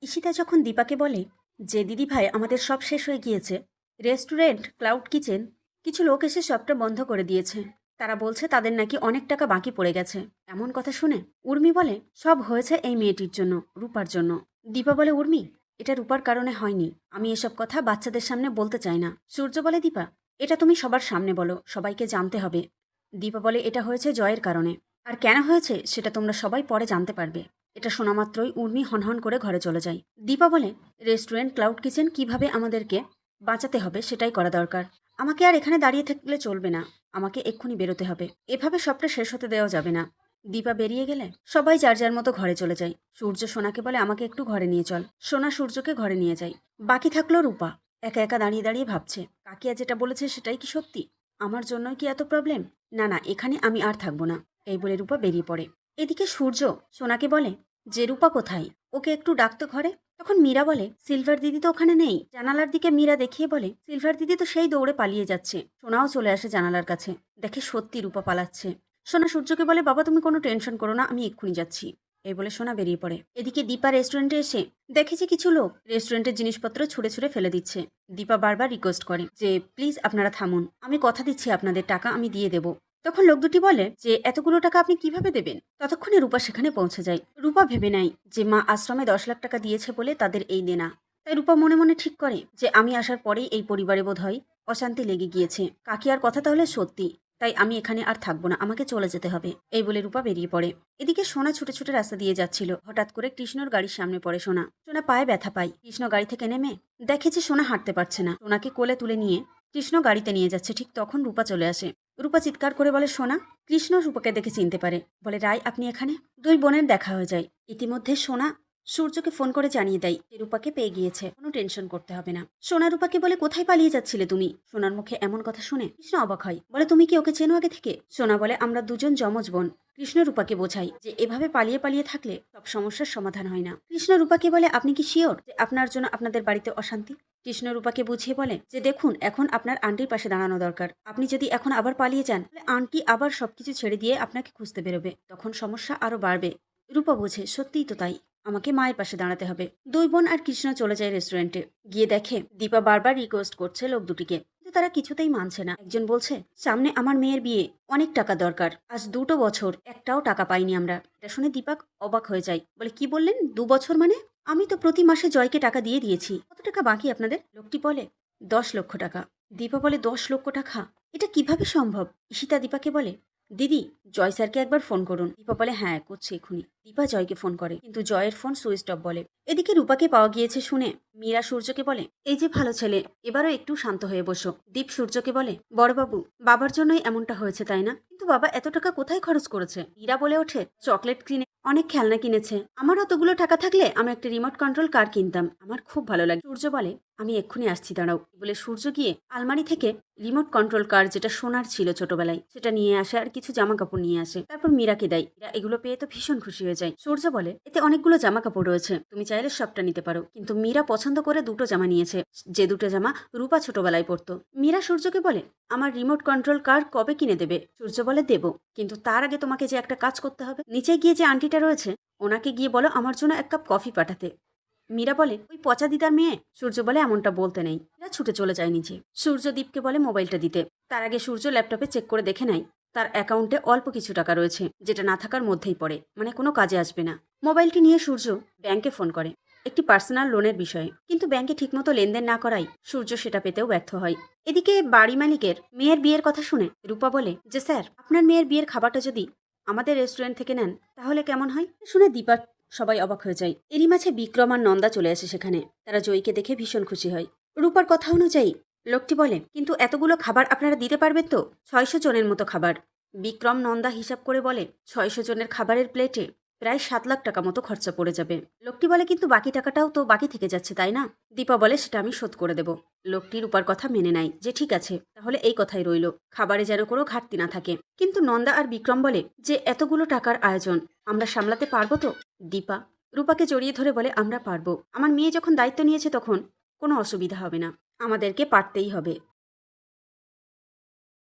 ঈশিতা যখন দীপাকে বলে যে দিদি ভাই আমাদের সব শেষ হয়ে গিয়েছে, রেস্টুরেন্ট ক্লাউড কিচেন কিছু লোক এসে সবটা বন্ধ করে দিয়েছে, তারা বলছে তাদের নাকি অনেক টাকা বাকি পড়ে গেছে। এমন কথা শুনে উর্মি বলে সব হয়েছে এই মেয়েটির জন্য, রূপার জন্য। দীপা বলে উর্মি, এটা রূপার কারণে হয়নি, আমি এসব কথা বাচ্চাদের সামনে বলতে চাই না। সূর্য বলে দীপা, এটা তুমি সবার সামনে বলো, সবাইকে জানতে হবে। দীপা বলে এটা হয়েছে জয়ের কারণে, আর কেন হয়েছে সেটা তোমরা সবাই পরে জানতে পারবে। এটা শোনা মাত্রই উর্মি হনহন করে ঘরে চলে যায়। দীপা বলে রেস্টুরেন্ট ক্লাউড কিচেন কিভাবে আমাদেরকে বাঁচাতে হবে সেটাই করা দরকার। আমাকে আর এখানে দাঁড়িয়ে থাকলে চলবে না, আমাকে এক্ষুনি বেরোতে হবে, এভাবে সবটা শেষ হতে দেওয়া যাবে না। দীপা বেরিয়ে গেলে সবাই যার যার মতো ঘরে চলে যায়। সূর্য সোনাকে বলে আমাকে একটু ঘরে নিয়ে চল। সোনা সূর্যকে ঘরে নিয়ে যায়। বাকি থাকলো রূপা, একা একা দাঁড়িয়ে দাঁড়িয়ে ভাবছে কাকিয়া যেটা বলেছে সেটাই কি সত্যি? আমার জন্যই কি এত প্রবলেম? না না, এখানে আমি আর থাকবো না, এই বলে রূপা বেরিয়ে পড়ে। এদিকে সূর্য সোনাকে বলে যে রূপা কোথায়, ওকে একটু ডাকতো ঘরে। তখন মীরা বলে সিলভার দিদি তো ওখানে নেই। জানালার দিকে মীরা দেখিয়ে বলে সিলভার দিদি তো সেই দৌড়ে পালিয়ে যাচ্ছে। সোনাও চলে আসে জানালার কাছে, দেখে সত্যি রূপা পালাচ্ছে। সোনা সূর্যকে বলে বাবা তুমি কোনো টেনশন করো না, আমি এক্ষুনি যাচ্ছি। এই বলে সোনা বেরিয়ে পড়ে। এদিকে দীপা রেস্টুরেন্টে এসে দেখেছে কিছু লোক রেস্টুরেন্টের জিনিসপত্র ছুঁড়ে ছুঁড়ে ফেলে দিচ্ছে। দীপা বারবার রিকোয়েস্ট করে যে প্লিজ আপনারা থামুন, আমি কথা দিচ্ছি আপনাদের টাকা আমি দিয়ে দেবো। তখন লোক দুটি বলে যে এতগুলো টাকা আপনি কিভাবে দেবেন? ততক্ষণে রূপা সেখানে পৌঁছে যায়। রূপা ভেবে নেয় যে মা আশ্রমে 10 লাখ টাকা দিয়েছে বলে তাদের এই দেনা। তাই রূপা মনে মনে ঠিক করে যে আমি আসার পরেই এই পরিবারে বোধহয় অশান্তি লেগে গিয়েছে, কাকিয়ার কথা তাহলে সত্যি, তাই আমি এখানে আর থাকবো না, আমাকে চলে যেতে হবে। এই বলে রূপা বেরিয়ে পড়ে। এদিকে সোনা ছুটে ছুটে রাস্তা দিয়ে যাচ্ছিল, হঠাৎ করে কৃষ্ণর গাড়ির সামনে পড়ে সোনা। সোনা পায়ে ব্যথা পায়। কৃষ্ণ গাড়ি থেকে নেমে দেখে যে সোনা হাঁটতে পারছে না। সোনাকে কোলে তুলে নিয়ে কৃষ্ণ গাড়িতে নিয়ে যাচ্ছে, ঠিক তখন রূপা চলে আসে। রূপা চিৎকার করে বলে সোনা। কৃষ্ণ রূপাকে দেখে চিনতে পারে, বলে রায় আপনি এখানে? দুই বোনের দেখা হয়ে যায়। ইতিমধ্যে সোনা সূর্যকে ফোন করে জানিয়ে দেয় যে রূপাকে পেয়ে গিয়েছে, কোনো টেনশন করতে হবে না। সোনা রূপাকে বলে কোথায় পালিয়ে যাচ্ছিলে তুমি? সোনার মুখে এমন কথা শুনে কৃষ্ণ অবাক হয়, বলে তুমি কি ওকে চেনো আগে থেকে? সোনা বলে আমরা দুজন যমজ বোন। কৃষ্ণ রূপাকে বোঝায় যে এভাবে পালিয়ে পালিয়ে থাকলে সব সমস্যার সমাধান হয় না। কৃষ্ণ রূপাকে বলে আপনি কি শিওর যে আপনার জন্য আপনাদের বাড়িতে অশান্তি? কৃষ্ণ রূপাকে বুঝিয়ে বলে যে দেখুন এখন আপনার আন্টির পাশে দাঁড়ানো দরকার, আপনি যদি এখন আবার পালিয়ে যান তাহলে আন্টি আবার সবকিছু ছেড়ে দিয়ে আপনাকে খুঁজতে বেরোবে, তখন সমস্যা আরো বাড়বে। রূপা বোঝে সত্যিই তো তাই, আমাকে মায়ের পাশে দাঁড়াতে হবে। দুই বোন আর কৃষ্ণ চলে যায় রেস্টুরেন্টে। গিয়ে দেখে দীপা বারবার রিকোয়েস্ট করছে লোক দুটিকে, কিন্তু তারা কিছুতেই মানছে না। একজন বলছে সামনে আমার মেয়ের বিয়ে, অনেক টাকা দরকার, আজ 2 বছর একটাও টাকা পাইনি আমরা। এটা শুনে দীপক অবাক হয়ে যায়, বলে কি বললেন 2 বছর মানে? আমি তো প্রতি মাসে জয়কে টাকা দিয়ে দিয়েছি, কত টাকা বাকি আপনাদের? লোকটি বলে 10 লক্ষ টাকা। দীপা বলে 10 লক্ষ টাকা, এটা কিভাবে সম্ভব? ঈশিতা দীপাকে বলে দিদি জয় স্যারকে একবার ফোন করুন। দীপা বলে হ্যাঁ করছি এখুনি। দীপা জয়কে ফোন করে, কিন্তু জয়ের ফোন সুইচ অফ বলে। এদিকে রূপাকে পাওয়া গিয়েছে শুনে মীরা সূর্যকে বলে এই যে ভালো ছেলে, এবারও একটু শান্ত হয়ে বসো। দীপ সূর্যকে বলে বড়বাবু বাবার জন্যই এমনটা হয়েছে তাই না? কিন্তু বাবা এত টাকা কোথায় খরচ করেছে? মীরা বলে ওঠে চকলেট কিনে, অনেক খেলনা কিনেছে, আমার অতগুলো টাকা থাকলে আমি একটা রিমোট কন্ট্রোল কার কিনতাম, আমার খুব ভালো লাগে। সূর্য বলে আমি এক্ষুনি আসছি দাঁড়াও। বলে সূর্য গিয়ে আলমারি থেকে রিমোট কন্ট্রোল কার, যেটা সোনার ছিল ছোটবেলায়, সেটা নিয়ে আসে আর কিছু জামা কাপড় নিয়ে আসে। তারপর মীরাকে দেয়। মীরা এগুলো পেয়ে তো ভীষণ খুশি হয়ে যায়। সূর্য বলে এতে অনেকগুলো জামা কাপড় রয়েছে, তুমি চাইলে সবটা নিতে পারো। কিন্তু মীরা পছন্দ করে দুটো জামা নিয়েছে, যে দুটো জামা রূপা ছোটবেলায় পরতো। মীরা সূর্যকে বলে আমার রিমোট কন্ট্রোল কার কবে কিনে দেবে? সূর্য বলে দেবো, কিন্তু তার আগে তোমাকে যে একটা কাজ করতে হবে। নিচে গিয়ে যে আন্টিটা রয়েছে ওনাকে গিয়ে বলো আমার জন্য 1 কাপ কফি পাঠাতে। মীরা বলে ওই পচা দিদার মেয়ে? সূর্য বলে এমনটা বলতে নেই। মীরা ছুটে চলে যায় নিচে। সূর্যদীপকে বলে মোবাইলটা দিতে। তার আগে সূর্য ল্যাপটপে চেক করে দেখে নেয় তার অ্যাকাউন্টে অল্প কিছু টাকা রয়েছে, যেটা না থাকার মধ্যেই পড়ে, মানে কোনো কাজে আসবে না। মোবাইলটি নিয়ে সূর্য ব্যাংকে ফোন করে একটি পার্সোনাল লোনের বিষয়ে, কিন্তু ব্যাংকে ঠিকমতো লেনদেন না করায় সূর্য সেটা পেতেও ব্যর্থ হয়। এদিকে বাড়ি মালিকের মেয়ের বিয়ের কথা শুনে রূপা বলে যে স্যার আপনার মেয়ের বিয়ের খাবারটা যদি আমাদের রেস্টুরেন্ট থেকে নেন তাহলে কেমন হয়? শুনে দীপা সবাই অবাক হয়ে যায়। এরই মাঝে বিক্রম আর নন্দা চলে আসে সেখানে। তারা জয়ীকে দেখে ভীষণ খুশি হয়। রূপার কথা অনুযায়ী লোকটি বলে কিন্তু এতগুলো খাবার আপনারা দিতে পারবেন তো? 600 জনের মতো খাবার। বিক্রম নন্দা হিসাব করে বলে 600 জনের খাবারের প্লেটে প্রায় 7 লাখ টাকা মতো খরচা পড়ে যাবে। লোকটি বলে কিন্তু বাকি টাকাটাও তো বাকি থেকে যাচ্ছে তাই না? দীপা বলে সেটা আমি শোধ করে দেব। লোকটি রূপার কথা মেনে নেয় যে ঠিক আছে তাহলে এই কথাই রইল, খাবারে যেন কোনো ঘাটতি না থাকে। কিন্তু নন্দা আর বিক্রম বলে যে এতগুলো টাকার আয়োজন আমরা সামলাতে পারবো তো? দীপা রূপাকে জড়িয়ে ধরে বলে আমরা পারবো, আমার মেয়ে যখন দায়িত্ব নিয়েছে তখন কোনো অসুবিধা হবে না, আমাদেরকে পারতেই হবে।